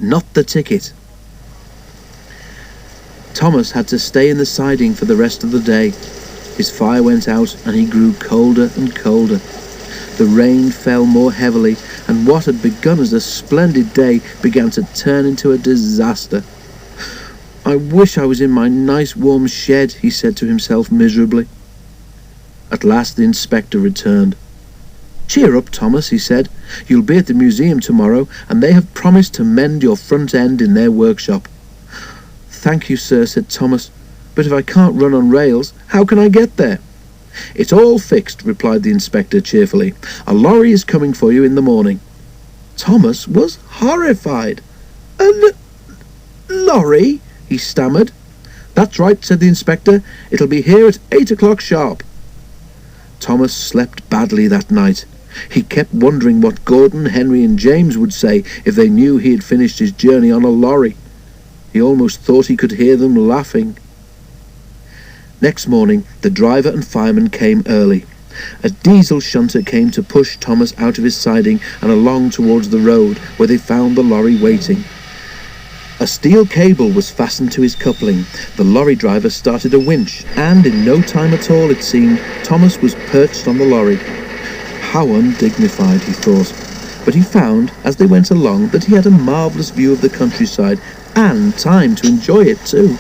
not the ticket. Thomas had to stay in the siding for the rest of the day. His fire went out and he grew colder and colder. The rain fell more heavily, and what had begun as a splendid day began to turn into a disaster. "I wish I was in my nice warm shed," he said to himself miserably. At last the inspector returned. "Cheer up, Thomas," he said. "You'll be at the museum tomorrow, and they have promised to mend your front end in their workshop." "Thank you, sir," said Thomas, "but if I can't run on rails, how can I get there?" "It's all fixed," replied the inspector cheerfully. "A lorry is coming for you in the morning." Thomas was horrified. "A lorry?" he stammered. "That's right," said the inspector. "It'll be here at 8 o'clock sharp." Thomas slept badly that night. He kept wondering what Gordon, Henry and James would say if they knew he had finished his journey on a lorry. He almost thought he could hear them laughing. Next morning, the driver and fireman came early. A diesel shunter came to push Thomas out of his siding and along towards the road, where they found the lorry waiting. A steel cable was fastened to his coupling. The lorry driver started a winch, and in no time at all, it seemed, Thomas was perched on the lorry. How undignified, he thought. But he found, as they went along, that he had a marvellous view of the countryside, and time to enjoy it too.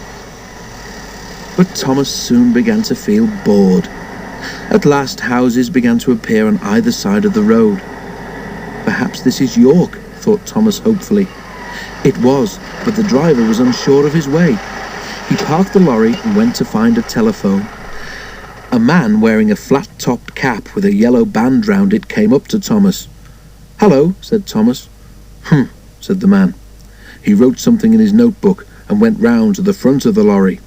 But Thomas soon began to feel bored. At last houses began to appear on either side of the road. "Perhaps this is York," thought Thomas hopefully. It was, but the driver was unsure of his way. He parked the lorry and went to find a telephone. A man wearing a flat-topped cap with a yellow band round it came up to Thomas. "Hello," said Thomas. Said the man. He wrote something in his notebook and went round to the front of the lorry.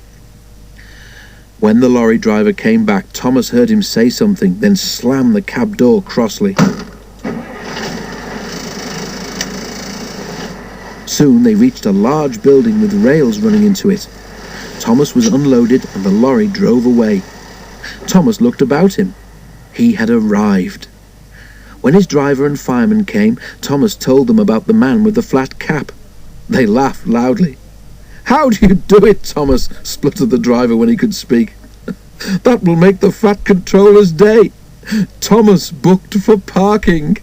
When the lorry driver came back, Thomas heard him say something, then slam the cab door crossly. Soon they reached a large building with rails running into it. Thomas was unloaded and the lorry drove away. Thomas looked about him. He had arrived. When his driver and fireman came, Thomas told them about the man with the flat cap. They laughed loudly. "How do you do it, Thomas?" spluttered the driver when he could speak. "That will make the Fat Controller's day. Thomas booked for parking."